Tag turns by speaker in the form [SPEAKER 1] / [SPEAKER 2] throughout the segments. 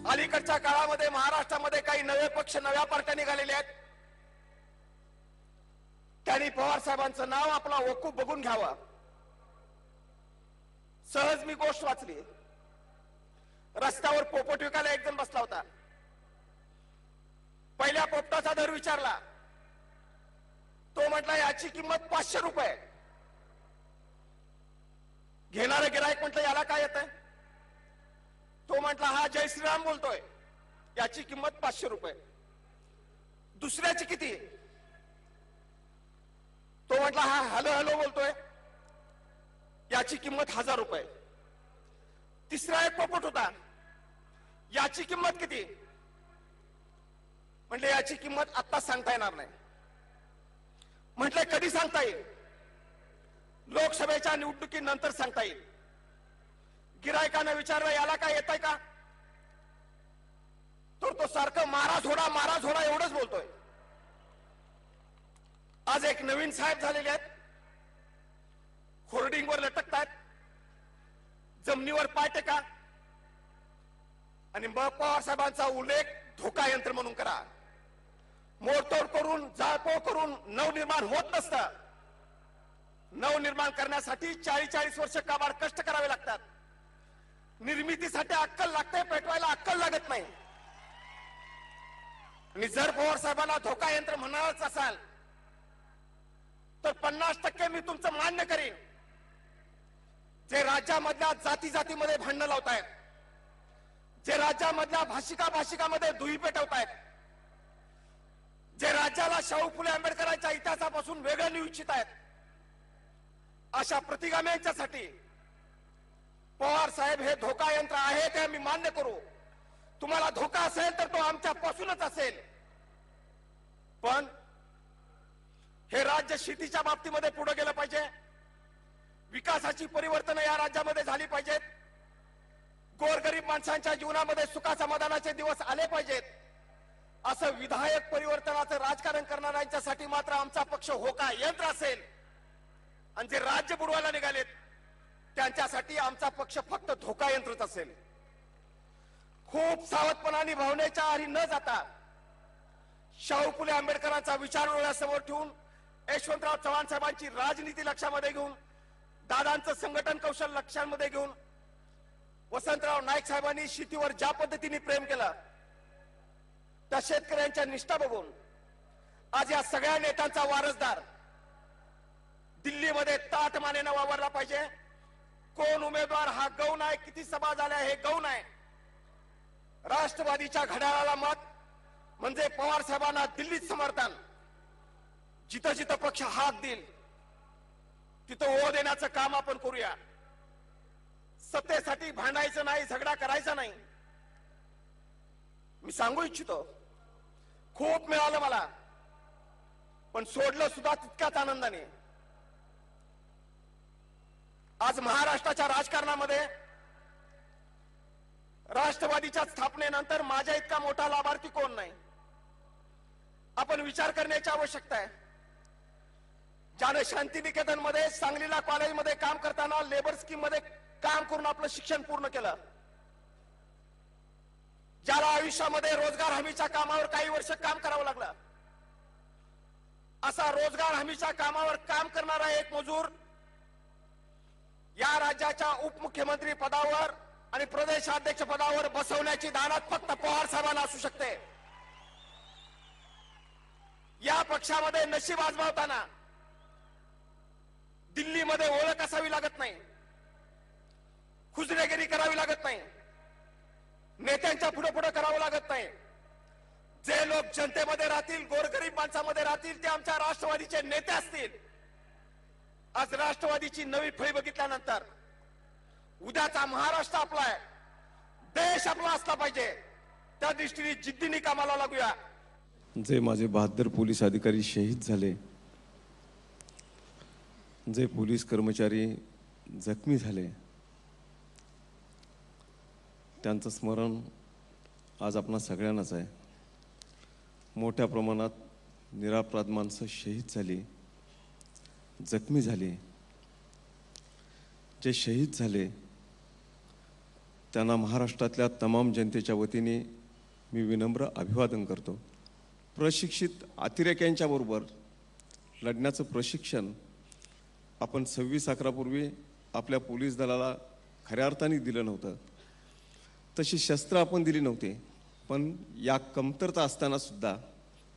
[SPEAKER 1] अलीकडच्या काळामध्ये महाराष्ट्रामध्ये काही नवे पक्ष नव्या पार्ट्या निघालेल्या आहेत. त्यांनी पवार साहेबांचं नाव आपला वकूफ बघून घ्यावा. सहज मी गोष्ट वाचली. रस्त्यावर पोपट विकायला एक जण बसला होता. पहिल्या पोपटाचा दर विचारला. तो म्हटला याची किंमत 500 रुपये. घेणारं गिरायक म्हटलं याला काय येतंय? तो म्हटला हा जय श्रीराम बोलतोय, याची किंमत 500 रुपये. दुसऱ्याची किती? तो म्हटला हा हॅलो हॅलो बोलतोय, याची किंमत 1000 रुपये. तिसरा एक पोपट होता, याची किंमत किती? म्हटले याची किंमत आता सांगता येणार नाही. म्हटले कधी सांगता येईल? लोकसभेच्या निवडणुकीनंतर सांगता येईल. गिरायकाने विचारलं याला काय येतंय का? तर तो सारखं मारा झोडा एवढंच बोलतोय. आज एक नवीन साहेब झालेले आहेत, होर्डिंगवर लटकतात, जमिनीवर पाय टेका आणि मग पवार साहेबांचा उल्लेख धोका यंत्र म्हणून करा. मोडतोड करून जाळपोळ करून नवनिर्माण होत नसतं. नवनिर्माण करण्यासाठी 40-40 वर्ष काबाड कष्ट करावे लागतात. निर्मितीसाठी अक्कल लागते, पेटवायला अक्कल लागत नाही. आणि जर पवार साहेबांना धोका यंत्र म्हणालच असाल तर 50% मी तुमचं मान्य करीन. जे राज्यामधल्या जातीमध्ये भांडणं लावतायत, जे राज्यामधल्या भाषिकामध्ये दुही पेटवतायत, जे राज्याला शाहू फुले आंबेडकरांच्या इतिहासापासून वेगळं नेऊ इच्छित आहेत, अशा प्रतिगाम्यांच्यासाठी पवार साहेब हे धोका यंत्र आहे ते आम्ही मान्य करू. तुम्हाला धोका असेल तर तो आमच्यापासूनच असेल. पण हे राज्य शेतीच्या बाबतीमध्ये पुढे गेलं पाहिजे. विकासाची परिवर्तन या राज्यामध्ये झाली पाहिजेत. गोरगरीब माणसांच्या जीवनामध्ये सुखासमाधानाचे दिवस आले पाहिजेत. असं विधायक परिवर्तनाचं राजकारण करणाऱ्यांच्यासाठी मात्र आमचा पक्ष होका यंत्र असेल. आणि जे राज्य बुडवायला निघालेत त्यांच्यासाठी आमचा पक्ष फक्त धोका यंत्रच असेल. खूप सावधपणाने भावनेच्या आरी न जाता शाहू फुले आंबेडकरांचा विचार डोळ्यासमोर ठेवून, यशवंतराव चव्हाण साहेबांची राजनीती लक्षामध्ये घेऊन, दादांचं संघटन कौशल्य लक्षामध्ये घेऊन, वसंतराव नाईक साहेबांनी शेतीवर ज्या पद्धतीने प्रेम केलं त्या शेतकऱ्यांच्या निष्ठा बघून आज या सगळ्या नेत्यांचा वारसदार दिल्लीमध्ये ताटमानेनं वावरला पाहिजे. कोण उमेदवार हा गौण आहे, किती सभा झाल्या हे गौण आहे. राष्ट्रवादीच्या घड्याळाला मत म्हणजे पवार साहेबांना दिल्लीत समर्थन. जिथं जिथं पक्ष हात देईल तिथं ओ देण्याचं काम आपण करूया. सत्तेसाठी भांडायचं नाही, झगडा करायचा नाही. मी सांगू इच्छितो खूप मिळालं मला, पण सोडलं सुद्धा तितक्याच आनंदाने. आज महाराष्ट्राच्या राजकारणामध्ये राष्ट्रवादीच्या स्थापनेनंतर माझ्या इतका मोठा लाभार्थी कोण नाही. आपण विचार करण्याची आवश्यकता आहे. ज्याने शांतिनिकेतन मध्ये, सांगलीला कॉलेजमध्ये काम करताना लेबर स्कीम मध्ये काम करून आपलं शिक्षण पूर्ण केलं, ज्याला आयुष्यामध्ये रोजगार हमीच्या कामावर काही वर्ष काम करावं लागलं, असा रोजगार हमीच्या कामावर काम करणारा एक मजूर या राज्याच्या उपमुख्यमंत्री पदावर आणि प्रदेशाध्यक्ष पदावर बसवण्याची दानत फक्त पवार साहेबांना असू शकते. या पक्षामध्ये नशीब आजमावताना दिल्लीमध्ये ओळख असावी लागत नाही, खुजरेगिरी करावी लागत नाही, नेत्यांच्या पुढे पुढे करावं लागत नाही. जे लोक जनतेमध्ये राहतील, गोरगरीब माणसामध्ये राहतील, ते आमच्या राष्ट्रवादीचे नेते असतील. आज राष्ट्रवादीची नवी फळी बघितल्यानंतर उद्याचा महाराष्ट्र आपला आहे, देश आपला असला पाहिजे, त्या दृष्टीने जिद्दीने कामाला लागूया.
[SPEAKER 2] जे माझे 72 पोलीस अधिकारी शहीद झाले, जे पोलीस कर्मचारी जखमी झाले, त्यांचं स्मरण आज आपणा सगळ्यांनाच आहे. मोठ्या प्रमाणात निरपराध माणसं शहीद झाली, जखमी झाले. जे शहीद झाले त्यांना महाराष्ट्रातल्या तमाम जनतेच्या वतीने मी विनम्र अभिवादन करतो. प्रशिक्षित अतिरेक्यांच्या बरोबर लढण्याचं प्रशिक्षण आपण 26/11 पूर्वी आपल्या पोलीस दलाला खऱ्या अर्थाने दिलं नव्हतं. तशी शस्त्र आपण दिली नव्हती, पण या कमतरता असताना सुद्धा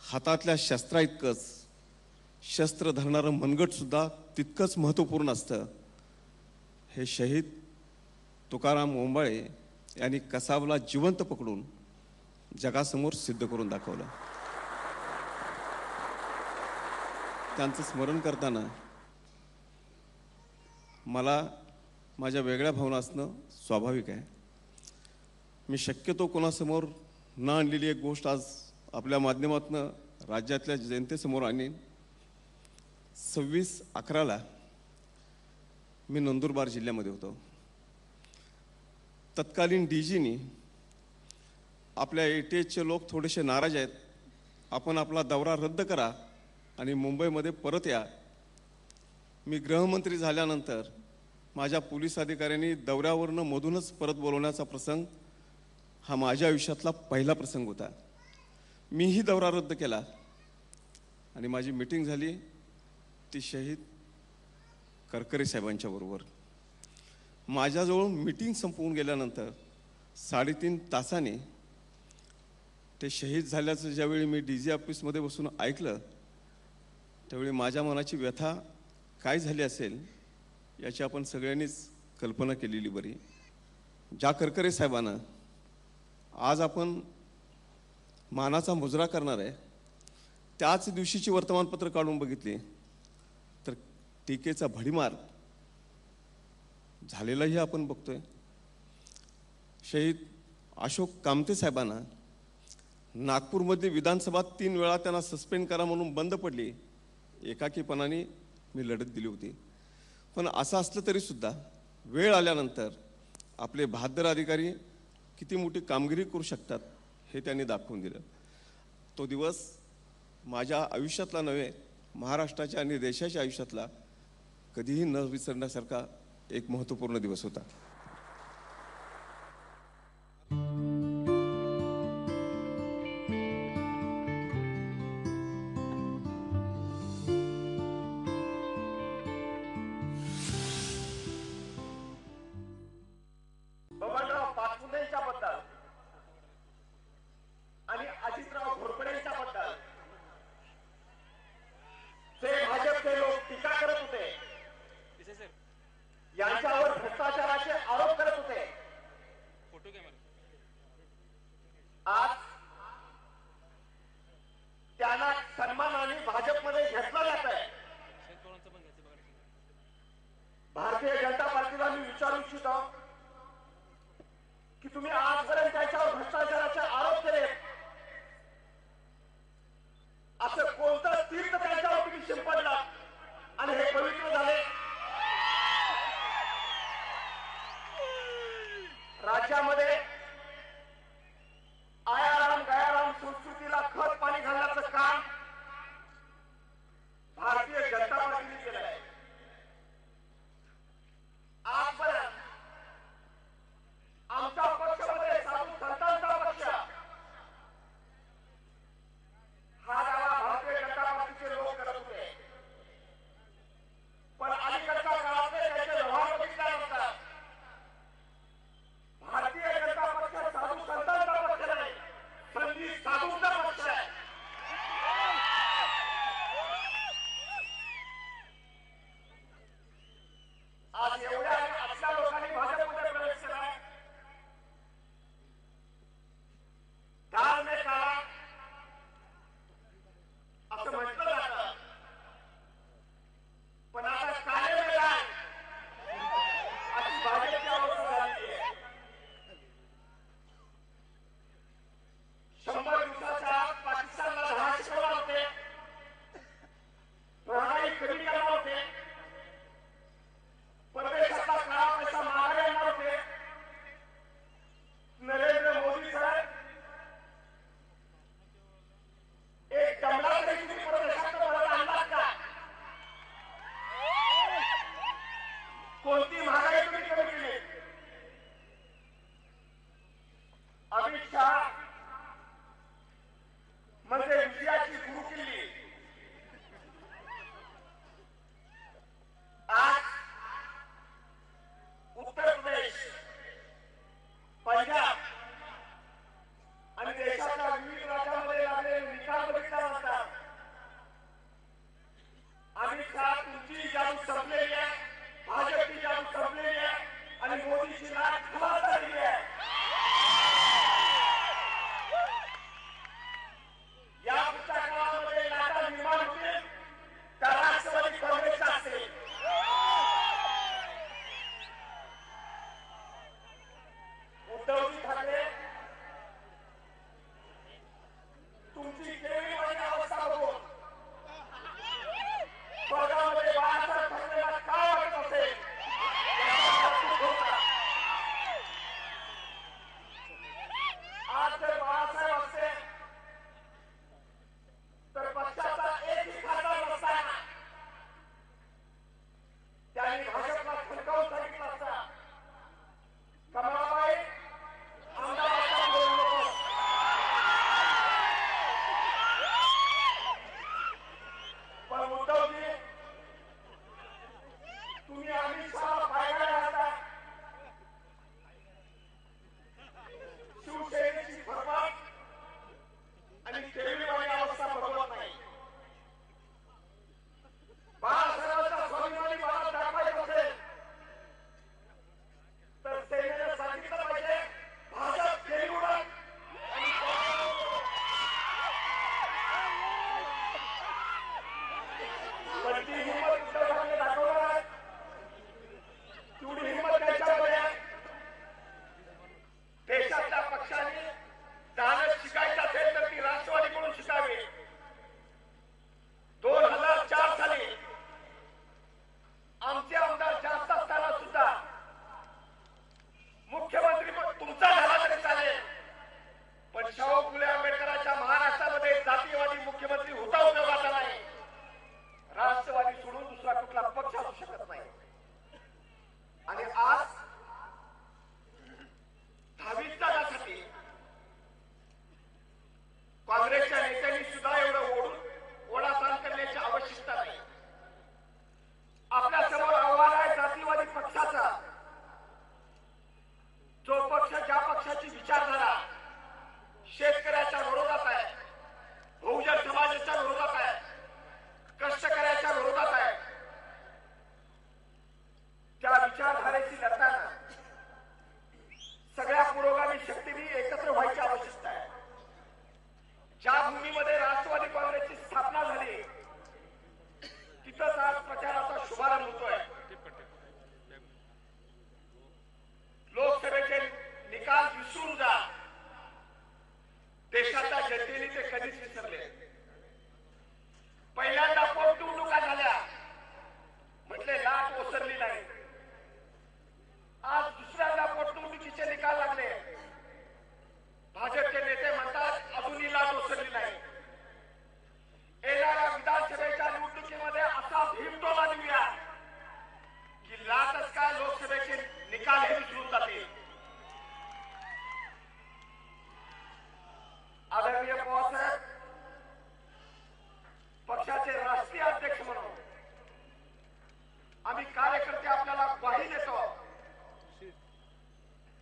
[SPEAKER 2] हातातल्या शस्त्रा इतकंच शस्त्र धरणारं मनगट सुद्धा तितकंच महत्त्वपूर्ण असतं. हे शहीद तुकाराम ओंबाळे यांनी कसाबला जिवंत पकडून जगासमोर सिद्ध करून दाखवलं. त्यांचं स्मरण करताना मला माझ्या वेगळ्या भावना असणं स्वाभाविक आहे. मी शक्यतो कोणासमोर न आणलेली एक गोष्ट आज आपल्या माध्यमातून राज्यातल्या जनतेसमोर आणीन. 26/11 मी नंदुरबार जिल्ह्यामध्ये होतो. तत्कालीन डीजीनी आपल्या ATHचे लोक थोडेसे नाराज आहेत, आपण आपला दौरा रद्द करा आणि मुंबईमध्ये परत या. मी गृहमंत्री झाल्यानंतर माझ्या पोलीस अधिकाऱ्यांनी दौऱ्यावरनं मधूनच परत बोलवण्याचा प्रसंग हा माझ्या आयुष्यातला पहिला प्रसंग होता. मीही दौरा रद्द केला आणि माझी मीटिंग झाली ती शहीद करकरे साहेबांच्या बरोबर. माझ्याजवळ मीटिंग संपवून गेल्यानंतर 3.5 तासाने ते शहीद झाल्याचं ज्यावेळी मी DG ऑफिसमध्ये बसून ऐकलं, त्यावेळी माझ्या मनाची व्यथा काय झाली असेल याची आपण सगळ्यांनीच कल्पना केलेली बरी. ज्या करकरे साहेबांना आज आपण मानाचा मुजरा करणार आहे, त्याच दिवशीची वर्तमानपत्र काढून बघितली तर टीकेचा भडीमार झालेलाही आपण बघतोय. शहीद अशोक कामते साहेबांना नागपूरमध्ये विधानसभा 3 वेळा त्यांना सस्पेंड करा म्हणून बंद पडली. एकाकीपणाने मी लढत दिली होती. पण असं असलं तरी सुद्धा वेळ आल्यानंतर आपले बहादर अधिकारी किती मोठी कामगिरी करू शकतात हे त्यांनी दाखवून दिलं. तो दिवस माझ्या आयुष्यातला नव्हे, महाराष्ट्राच्या आणि देशाच्या आयुष्यातला कधीही न विसरण्यासारखा एक महत्त्वपूर्ण दिवस होता.
[SPEAKER 1] बबनराव पाचपुतेंच्या बद्दल आणि अजितराव घोरपडेंच्या बद्दल जे भाजपचे लोक टीका करत होते, यांच्यावर भ्रष्टाचाराचे आरोप करत होते, आज त्यांना सन्मानाने भाजपमध्ये घेतलं जात आहे. भारतीय जनता पार्टीला मी विचारू इच्छितो की तुम्ही आजपर्यंत त्याच्यावर भ्रष्टाचाराचे आरोप केले, असं कोणतं तीर्थ त्याच्यावर तुम्ही शिंपडला आणि हे पवित्र झाले? राज्यामध्ये आयाराम गयाराम संस्कृतीला खत पाणी घालण्याचं काम भारतीय जनता पार्टीने केलं आहे. आजपर्यंत आमच्या पक्षामध्ये साधू संतांचा पक्ष हा दावा भारतीय जनता पार्टीचे लोक करत होते. पण अलीकडच्या काळात त्याचे व्यवहार बघितल्यानंतर भारतीय जनता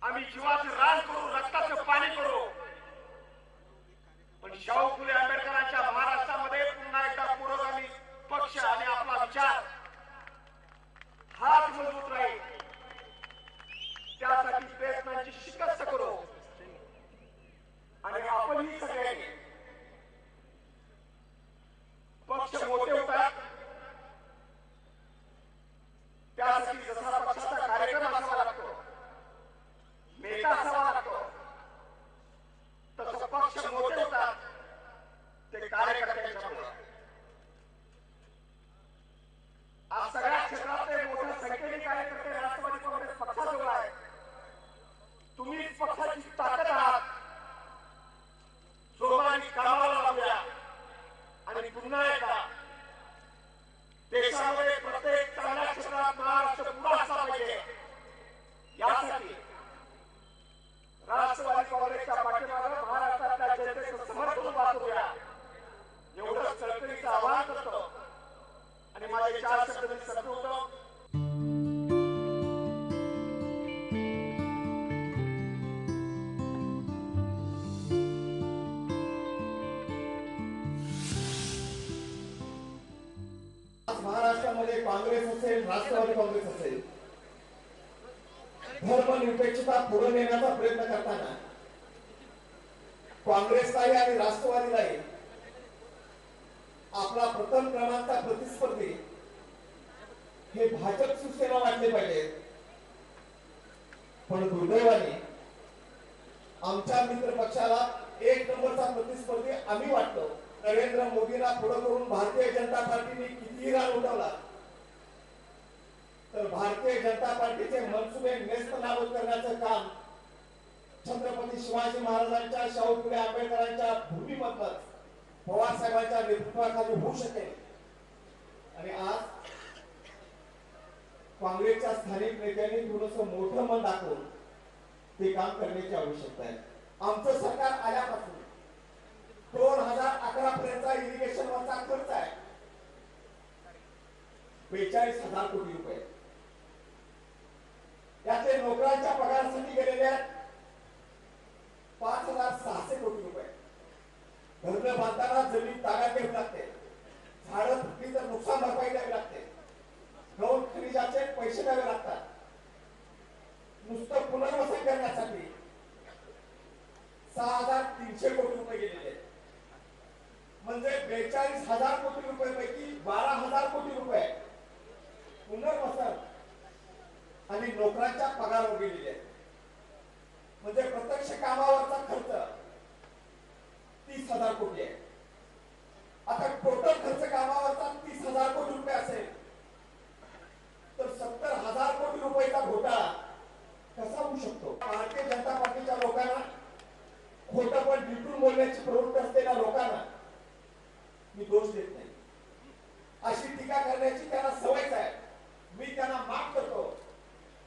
[SPEAKER 1] आम्ही जीवाचं रान करू, रक्ताचं पाणी करू, पण शाहू फुले आंबेडकरांच्या महाराष्ट्रामध्ये पुन्हा एकदा पुरोगामी पक्ष आणि आपला विचार हाच मजबूत राहील. त्यासाठी प्रयत्नांची शिकस्त करू आणि आपणही सगळ्यांनी पक्ष मोठे होतात त्यासाठी जसा पक्षाचा कार्यक्रम असावा लागतो, नेता असावा लागतो, तसं पक्ष मोठे होतात ते कार्यकर्त्यांच्यामुळे. आज सगळ्या क्षेत्रातले मोठ्या संख्येने कार्यकर्ते राष्ट्रवादी काँग्रेस पक्षाजवळ आहेत. तुम्हीच पक्षाची ताकद आहात. जोमाने कामाला लागूया आणि पुन्हा एकदा देशामध्ये प्रत्येक चांगल्या क्षेत्रात महाराष्ट्र पुढे असला पाहिजे. यासाठी राष्ट्रवादी काँग्रेसच्या पाठीमागे महाराष्ट्रातल्या जनतेचं समर्थन वाचूया एवढं चळवळीचं आवाहन करतो आणि माझे 4 शब्द मी संपवतो.
[SPEAKER 3] महाराष्ट्रामध्ये काँग्रेस असेल, राष्ट्रवादी काँग्रेस असेल, धर्मनिरपेक्षता पुढे नेण्याचा प्रयत्न करताना काँग्रेसलाही आणि राष्ट्रवादीलाही आपला प्रथम क्रमांकाचा प्रतिस्पर्धी हे भाजप शिवसेना वाटले पाहिजे. पण दुर्दैवाने आमच्या मित्र पक्षाला 1 नंबरचा प्रतिस्पर्धी आम्ही वाटतो. नरेंद्र मोदींना पुढे करून भारतीय जनता पार्टीने कितीही रान उठवला तर भारतीय जनता पार्टीचे मनसुबे नेस्तनाबूत करण्याचं काम छत्रपती शिवाजी महाराजांच्या, शाहू फुले आंबेडकरांच्या भूमीमधून पवार साहेबांच्या नेतृत्वाखाली होऊ शकेल. आणि आज काँग्रेसच्या स्थानिक नेत्यांनी थोडंसं मोठं मन दाखवून ते काम करण्याची आवश्यकता आहे. आमचं सरकार आल्यापासून 2011 पर्यंतचा इरिगेशनवरचा खर्च आहे 42,000 कोटी रुपये. याचे नोकरांच्या पगारासाठी गेलेले आहेत 5,600 कोटी रुपये. घरं बांधताना जमीन ताब्यात घ्यावी लागते, झाडं तुटली तर नुकसान भरपाई द्यावी लागते, गौण खनिजाचे पैसे द्यावे लागतात. नुसतं पुनर्वसन करण्यासाठी 6,300 कोटी रुपये गेलेले आहेत. म्हणजे 42,000 कोटी रुपये पैकी 12,000 कोटी रुपये पुनर्वसन आणि नोकरांच्या पगारावर गेलेले आहेत. म्हणजे प्रत्यक्ष कामावरचा खर्च 30,000 कोटी आहे. आता टोटल खर्च कामावरचा 30,000 कोटी रुपये असेल तर 70,000 कोटी रुपयाचा घोटाळा कसा होऊ शकतो? भारतीय जनता पार्टीच्या लोकांना, खोटं पण डिटून बोलण्याची प्रवृत्ती असलेल्या लोकांना मी दोष देत नाही. अशी टीका करण्याची त्यांना सवयच आहे. मी त्यांना माफ करतो,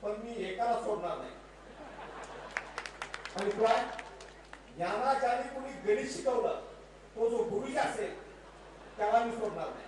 [SPEAKER 3] पण मी एकाला सोडणार नाही. आणि काय यांना ज्याने कुणी गणित शिकवलं तो जो गुरुजी असेल त्याला मी सोडणार नाही.